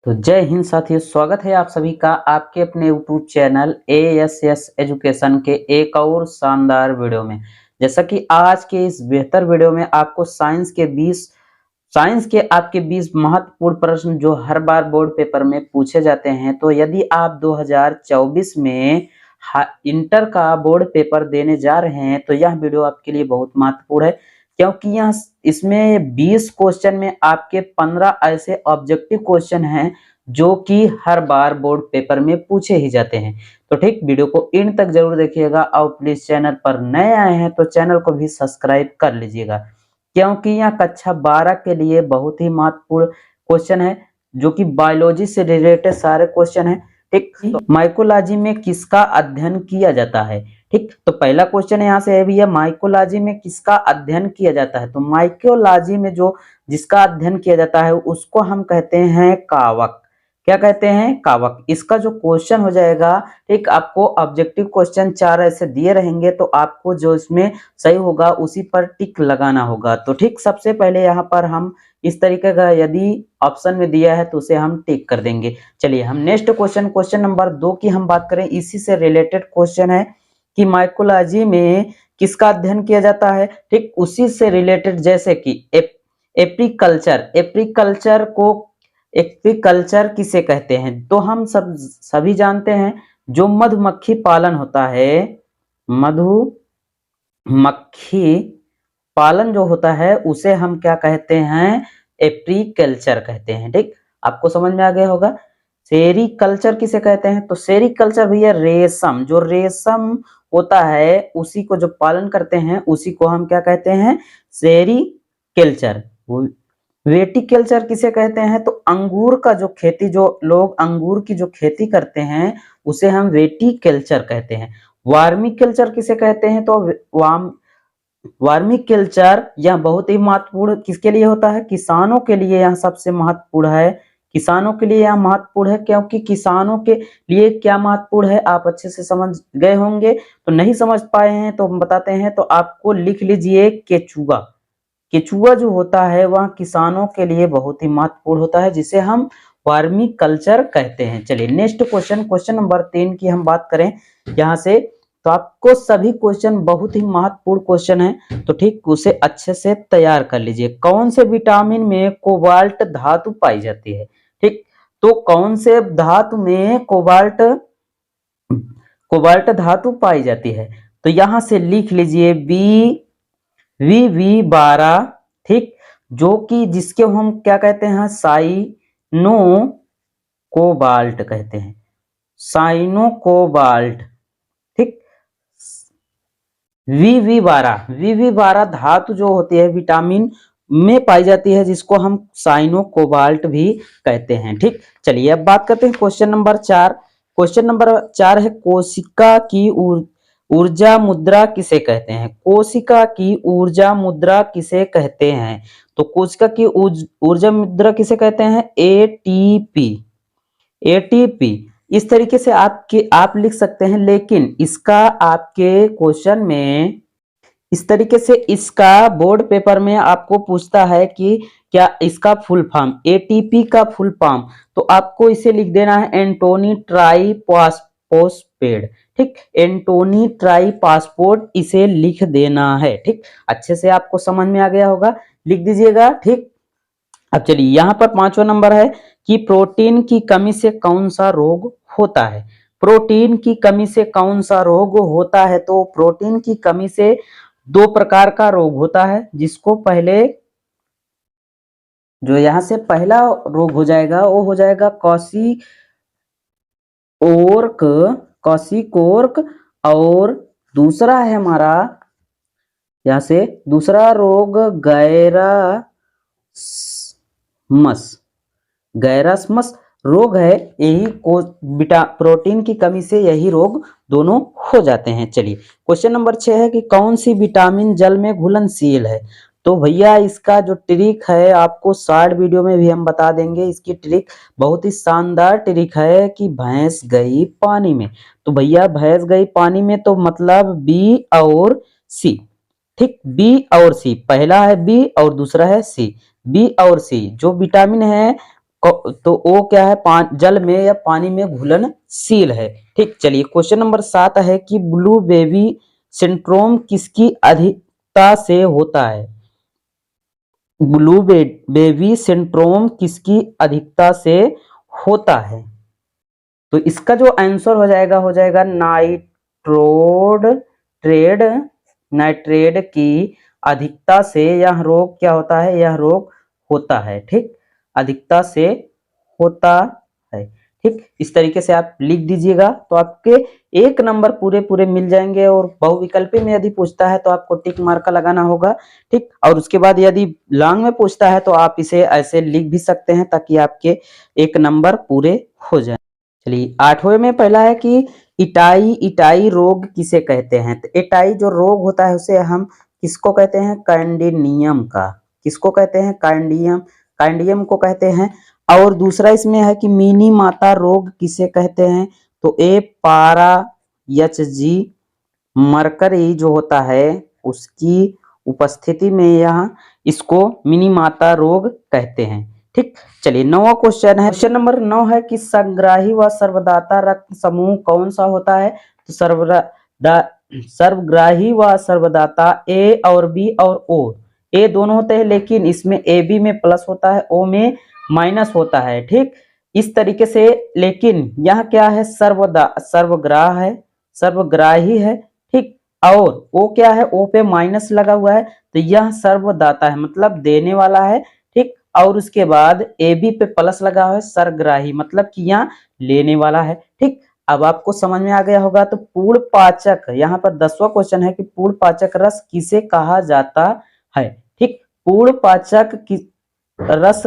तो जय हिंद साथियों, स्वागत है आप सभी का आपके अपने यूट्यूब चैनल ASS एजुकेशन के एक और शानदार वीडियो में। जैसा कि आज के इस बेहतर वीडियो में आपको साइंस के आपके 20 महत्वपूर्ण प्रश्न जो हर बार बोर्ड पेपर में पूछे जाते हैं। तो यदि आप 2024 में इंटर का बोर्ड पेपर देने जा रहे हैं तो यह वीडियो आपके लिए बहुत महत्वपूर्ण है, क्योंकि यह इसमें 20 क्वेश्चन में आपके 15 ऐसे ऑब्जेक्टिव क्वेश्चन हैं जो कि हर बार बोर्ड पेपर में पूछे ही जाते हैं। तो ठीक वीडियो को इन तक जरूर देखिएगा और प्लीज चैनल पर नए आए हैं तो चैनल को भी सब्सक्राइब कर लीजिएगा, क्योंकि यह कक्षा 12 के लिए बहुत ही महत्वपूर्ण क्वेश्चन है जो कि बायोलॉजी से रिलेटेड सारे क्वेश्चन है। ठीक, तो माइकोलॉजी में किसका अध्ययन किया जाता है। ठीक, तो पहला क्वेश्चन यहाँ से है भैया, माइकोलॉजी में किसका अध्ययन किया जाता है। तो माइकोलॉजी में जो जिसका अध्ययन किया जाता है उसको हम कहते हैं कावक। क्या कहते हैं? कावक। इसका जो क्वेश्चन हो जाएगा, ठीक, आपको ऑब्जेक्टिव क्वेश्चन 4 ऐसे दिए रहेंगे तो आपको जो इसमें सही होगा उसी पर टिक लगाना होगा। तो ठीक, सबसे पहले यहाँ पर हम इस तरीके का यदि ऑप्शन में दिया है तो उसे हम टिक कर देंगे। चलिए हम नेक्स्ट क्वेश्चन नंबर 2 की हम बात करें। इसी से रिलेटेड क्वेश्चन है कि माइकोलॉजी में किसका अध्ययन किया जाता है। ठीक, उसी से रिलेटेड जैसे कि एप्रीकल्चर किसे कहते हैं। तो हम सभी जानते हैं जो मधुमक्खी पालन होता है, मधुमक्खी पालन जो होता है उसे हम क्या कहते हैं? एप्रीकल्चर कहते हैं। ठीक, आपको समझ में आ गया होगा। सेरीकल्चर किसे कहते हैं? तो सेरीकल्चर भैया रेशम, जो रेशम होता है उसी को जो पालन करते हैं उसी को हम क्या कहते हैं? सेरीकल्चर। वेटिकल्चर किसे कहते हैं? तो अंगूर का जो खेती, जो लोग अंगूर की जो खेती करते हैं उसे हम वेटिकल्चर कहते हैं। वार्मिकल्चर किसे कहते हैं? तो वार्मिकल्चर यह बहुत ही महत्वपूर्ण किसके लिए होता है? किसानों के लिए यह सबसे महत्वपूर्ण है। किसानों के लिए यह महत्वपूर्ण है, क्योंकि किसानों के लिए क्या महत्वपूर्ण है आप अच्छे से समझ गए होंगे। तो नहीं समझ पाए हैं तो हम बताते हैं, तो आपको लिख लीजिए केचुआ। केचुआ जो होता है वह किसानों के लिए बहुत ही महत्वपूर्ण होता है, जिसे हम वार्मिकल्चर कहते हैं। चलिए नेक्स्ट क्वेश्चन नंबर 3 की हम बात करें यहाँ से। तो आपको सभी क्वेश्चन बहुत ही महत्वपूर्ण क्वेश्चन है, तो ठीक उसे अच्छे से तैयार कर लीजिए। कौन से विटामिन में कोबाल्ट धातु पाई जाती है? ठीक, तो कौन से धातु में कोबाल्ट धातु पाई जाती है? तो यहां से लिख लीजिए VV12। ठीक, जो कि जिसके हम क्या कहते हैं? साइनो कोबाल्ट कहते हैं, साइनो कोबाल्ट। ठीक, VV12 धातु जो होती है विटामिन में पाई जाती है, जिसको हम साइनो कोबाल्ट भी कहते हैं। ठीक, चलिए अब बात करते हैं क्वेश्चन नंबर 4। क्वेश्चन नंबर 4 है, कोशिका की ऊर्जा मुद्रा किसे कहते हैं? कोशिका की ऊर्जा मुद्रा किसे कहते हैं? तो कोशिका की ऊर्जा मुद्रा किसे कहते हैं? ATP। ATP इस तरीके से आप लिख सकते हैं, लेकिन इसका आपके क्वेश्चन में इस तरीके से इसका बोर्ड पेपर में आपको पूछता है कि क्या इसका फुल फॉर्म, ATP का फुल फॉर्म, तो आपको इसे लिख देना है एंटोनी ट्राइफॉस्फेट। ठीक, एंटोनी ट्राइफॉस्फेट इसे लिख देना है। ठीक, अच्छे से आपको समझ में आ गया होगा, लिख दीजिएगा। ठीक, अब चलिए यहाँ पर 5वां नंबर है कि प्रोटीन की कमी से कौन सा रोग होता है। प्रोटीन की कमी से कौन सा रोग होता है? तो प्रोटीन की कमी से 2 प्रकार का रोग होता है, जिसको पहले जो यहाँ से पहला रोग हो जाएगा वो हो जाएगा कौशिकोर्क, और दूसरा है हमारा यहाँ से दूसरा रोग गैरास्मस रोग है। यही को प्रोटीन की कमी से यही रोग दोनों हो जाते हैं। चलिए क्वेश्चन नंबर 6 है कि कौन सी विटामिन जल में घुलनशील है। तो भैया इसका जो ट्रिक है आपको शॉर्ट वीडियो में भी हम बता देंगे। इसकी ट्रिक बहुत ही शानदार ट्रिक है कि भैंस गई पानी में। तो भैया भैंस गई पानी में तो मतलब बी और सी। ठीक, बी और सी, पहला है बी और दूसरा है सी। बी और सी जो विटामिन है तो ओ क्या है, जल में या पानी में घुलनशील है। ठीक, चलिए क्वेश्चन नंबर 7 है कि ब्लू बेबी सिंड्रोम किसकी अधिकता से होता है। ब्लू बेबी सिंड्रोम किसकी अधिकता से होता है। तो इसका जो आंसर हो जाएगा नाइट्रेट की अधिकता से यह रोग क्या होता है, यह रोग होता है। ठीक, अधिकता से होता है। ठीक, इस तरीके से आप लिख दीजिएगा तो आपके 1 नंबर पूरे पूरे मिल जाएंगे। और बहुविकल्पी में यदि पूछता है तो आपको टिक मार्क का लगाना होगा। ठीक, और उसके बाद यदि लॉन्ग में पूछता है तो आप इसे ऐसे लिख भी सकते हैं ताकि आपके 1 नंबर पूरे हो जाए। चलिए 8वें में पहला है कि इटाई रोग किसे कहते हैं। तो इटाई जो रोग होता है उसे हम किसको कहते हैं, कैंडिनियम का। किसको कहते हैं, कैंडियम को कहते हैं। और दूसरा इसमें है कि मिनी माता रोग किसे कहते हैं। तो ए पारा जी मरकरी जो होता है उसकी उपस्थिति में यह इसको मिनी माता रोग कहते हैं। ठीक, चलिए 9वां क्वेश्चन है। क्वेश्चन नंबर 9 है कि सर्वग्राही व सर्वदाता रक्त समूह कौन सा होता है। तो सर्वग्राही व सर्वदाता ए और बी और ओ, ए दोनों होते हैं लेकिन इसमें ए बी में प्लस होता है, ओ में माइनस होता है। ठीक, इस तरीके से, लेकिन यह क्या है, सर्वग्राही है। ठीक, और ओ क्या है, ओ पे माइनस लगा हुआ है तो यह सर्वदाता है, मतलब देने वाला है। ठीक, और उसके बाद ए बी पे प्लस लगा हुआ है, सर्वग्राही मतलब कि यहाँ लेने वाला है। ठीक, अब आपको समझ में आ गया होगा। तो पूर्ण पाचक, यहाँ पर 10वां क्वेश्चन है कि पूर्ण पाचक रस किसे कहा जाता है। ठीक, पूर्ण पाचक रस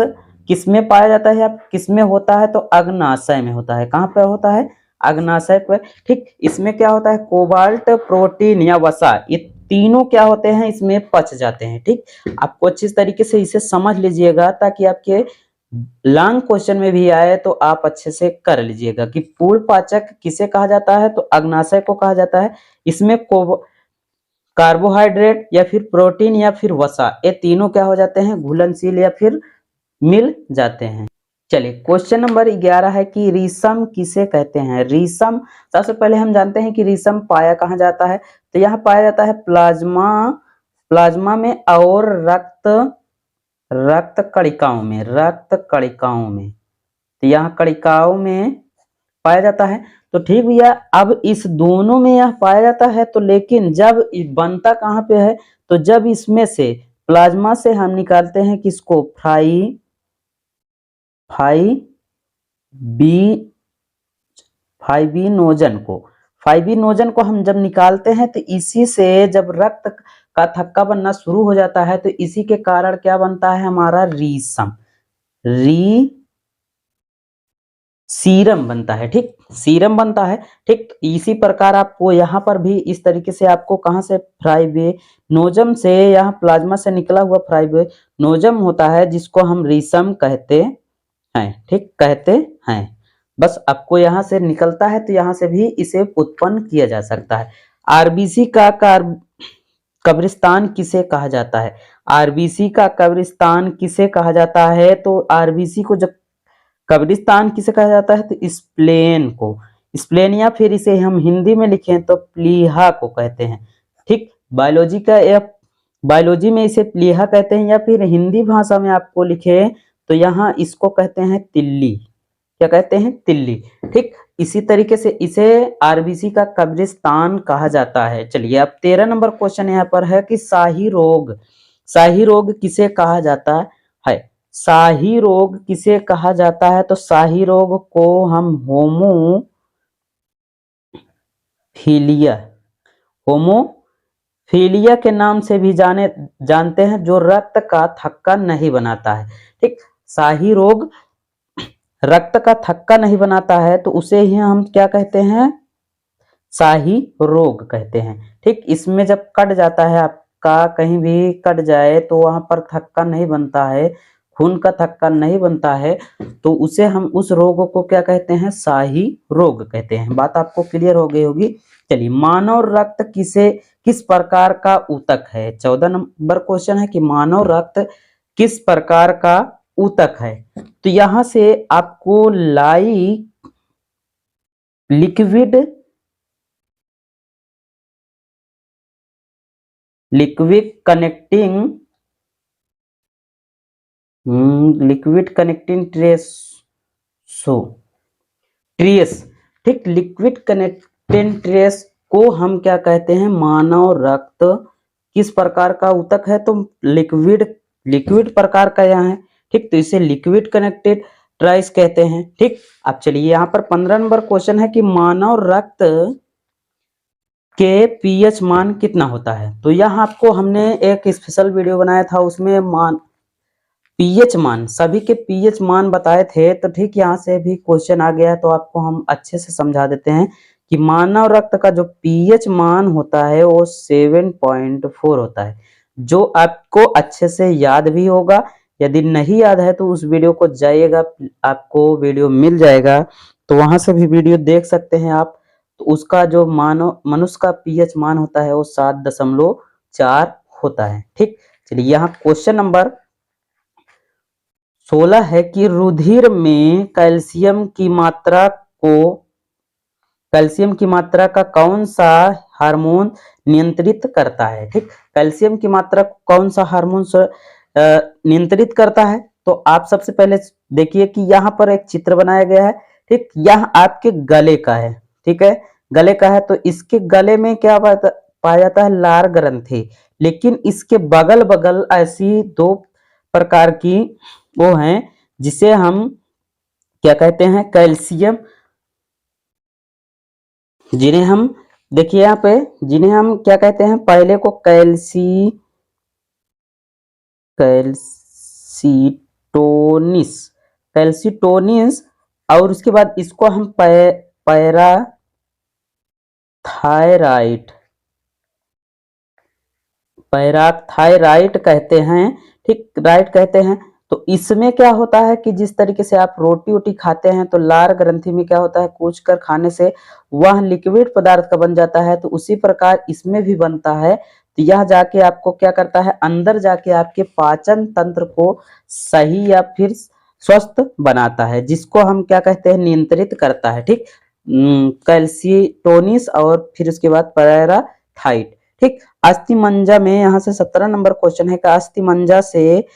किसमें पाया जाता है, किसमें होता है, तो अग्नाशय में होता है। कहां पर होता है, अग्नाशय पर। ठीक, इसमें क्या होता है, कोबाल्ट, प्रोटीन या वसा, ये तीनों क्या होते हैं, इसमें पच जाते हैं। ठीक, आपको अच्छी तरीके से इसे समझ लीजिएगा ताकि आपके लॉन्ग क्वेश्चन में भी आए तो आप अच्छे से कर लीजिएगा कि पूर्ण पाचक किसे कहा जाता है, तो अग्नाशय को कहा जाता है। इसमें कार्बोहाइड्रेट या फिर प्रोटीन या फिर वसा, ये तीनों क्या हो जाते हैं, घुलनशील या फिर मिल जाते हैं। चलिए क्वेश्चन नंबर 11 है कि रेशम किसे कहते हैं। रेशम, सबसे पहले हम जानते हैं कि रेशम पाया कहाँ जाता है। तो यहाँ पाया जाता है प्लाज्मा में और रक्त कणिकाओं में। तो यहाँ कणिकाओं में पाया जाता है। तो ठीक भैया, अब इस दोनों में यह पाया जाता है, तो लेकिन जब बनता कहाँ पे है, तो जब इसमें से प्लाज्मा से हम निकालते हैं किसको, फाइबिनोजन को हम जब निकालते हैं तो इसी से जब रक्त का थक्का बनना शुरू हो जाता है तो इसी के कारण क्या बनता है, हमारा सीरम बनता है। ठीक, सीरम बनता है। ठीक, इसी प्रकार आपको यहाँ पर भी इस तरीके से आपको कहाँ से, फ्राइबेनोजम से, यहाँ प्लाज्मा से निकला हुआ फ्राइबेनोजम होता है जिसको हम रेशम कहते हैं। ठीक, कहते हैं। बस आपको यहाँ से निकलता है तो यहाँ से भी इसे उत्पन्न किया जा सकता है। आरबीसी का कब्रिस्तान किसे कहा जाता है। आरबीसी का कब्रिस्तान किसे कहा जाता है, तो आरबीसी को जब कब्रिस्तान किसे कहा जाता है, तो स्प्लेन या फिर इसे हम हिंदी में लिखें तो प्लीहा को कहते हैं। ठीक, बायोलॉजी में इसे प्लीहा कहते हैं, या फिर हिंदी भाषा में आपको लिखे तो यहाँ इसको कहते हैं तिल्ली। क्या कहते हैं, तिल्ली। ठीक, इसी तरीके से इसे आरबीसी का कब्रिस्तान कहा जाता है। चलिए अब 13 नंबर क्वेश्चन यहाँ पर है कि शाही रोग किसे कहा जाता है। शाही रोग किसे कहा जाता है, तो शाही रोग को हम होमोफीलिया के नाम से भी जानते हैं, जो रक्त का थक्का नहीं बनाता है। ठीक, शाही रोग रक्त का थक्का नहीं बनाता है तो उसे ही हम क्या कहते हैं, शाही रोग कहते हैं। ठीक, इसमें जब कट जाता है, आपका कहीं भी कट जाए तो वहां पर थक्का नहीं बनता है, खून का थक्का नहीं बनता है, तो उसे हम उस रोग को क्या कहते हैं, शाही रोग कहते हैं। बात आपको क्लियर हो गई होगी। चलिए, मानव रक्त किस प्रकार का ऊतक है। 14 नंबर क्वेश्चन है कि मानव रक्त किस प्रकार का ऊतक है। तो यहां से आपको लिक्विड कनेक्टिंग ट्रेसो ट्रेस, ठीक, लिक्विड कनेक्टिंग ट्रेस को हम क्या कहते हैं, मानव रक्त किस प्रकार का ऊतक है, तो लिक्विड प्रकार का यहाँ है, ठीक, तो इसे लिक्विड कनेक्टेड ट्राइस कहते हैं, ठीक। अब चलिए यहाँ पर 15 नंबर क्वेश्चन है कि मानव रक्त के पीएच मान कितना होता है। तो यहाँ आपको हमने एक स्पेशल वीडियो बनाया था, उसमें पीएच मान, सभी के पीएच मान बताए थे। तो ठीक, यहाँ से भी क्वेश्चन आ गया है, तो आपको हम अच्छे से समझा देते हैं कि मानव रक्त का जो पीएच मान होता है वो 7.4 होता है, जो आपको अच्छे से याद भी होगा। यदि नहीं याद है तो उस वीडियो को जाइएगा, आपको वीडियो मिल जाएगा, तो वहां से भी वीडियो देख सकते हैं आप। तो उसका जो मनुष्य का पीएच मान होता है वो 7.4 होता है, ठीक। चलिए यहाँ क्वेश्चन नंबर 16 है कि रुधिर में कैल्शियम की मात्रा का कौन सा हार्मोन नियंत्रित करता है, ठीक। कैल्शियम की मात्रा को कौन सा हार्मोन नियंत्रित करता है, तो आप सबसे पहले देखिए कि यहाँ पर एक चित्र बनाया गया है, ठीक। यह आपके गले का है, ठीक है, गले का है। तो इसके गले में क्या पाया जाता है, लार ग्रंथि। लेकिन इसके बगल बगल ऐसी दो प्रकार की वो हैं जिसे हम क्या कहते हैं, कैल्शियम, जिन्हें हम, देखिए यहाँ पे, जिन्हें हम क्या कहते हैं, पहले को कैल्सीटोनिस, और उसके बाद इसको हम पैराथायराइट कहते हैं, ठीक, राइट कहते हैं। तो इसमें क्या होता है कि जिस तरीके से आप रोटी वोटी खाते हैं तो लार ग्रंथि में क्या होता है, कूच कर खाने से वह लिक्विड पदार्थ का बन जाता है, तो उसी प्रकार इसमें भी बनता है। तो यह जाके आपको क्या करता है, अंदर जाके आपके पाचन तंत्र को सही या फिर स्वस्थ बनाता है, जिसको हम क्या कहते हैं, नियंत्रित करता है, ठीक। कैल्सीटोनिस और फिर उसके बाद पैराथाइट, ठीक। अस्थि मंजा में यहाँ से 17 नंबर क्वेश्चन है कि अस्थि मंजा से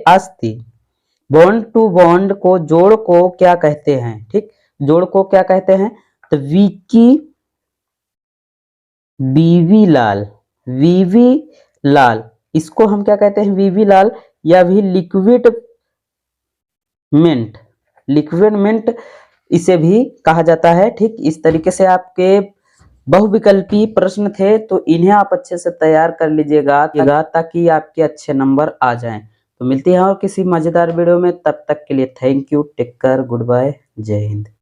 अस्थि बॉन्ड टू बॉन्ड को, जोड़ को क्या कहते हैं, ठीक, जोड़ को क्या कहते हैं, तो वीवी लाल, इसको हम क्या कहते हैं, वीवी लाल, या भी लिक्विड मिंट इसे भी कहा जाता है, ठीक। इस तरीके से आपके बहुविकल्पी प्रश्न थे, तो इन्हें आप अच्छे से तैयार कर लीजिएगा ताकि आपके अच्छे नंबर आ जाएं। तो मिलते हैं और किसी मजेदार वीडियो में, तब तक के लिए thank you, take care, goodbye, जय हिंद।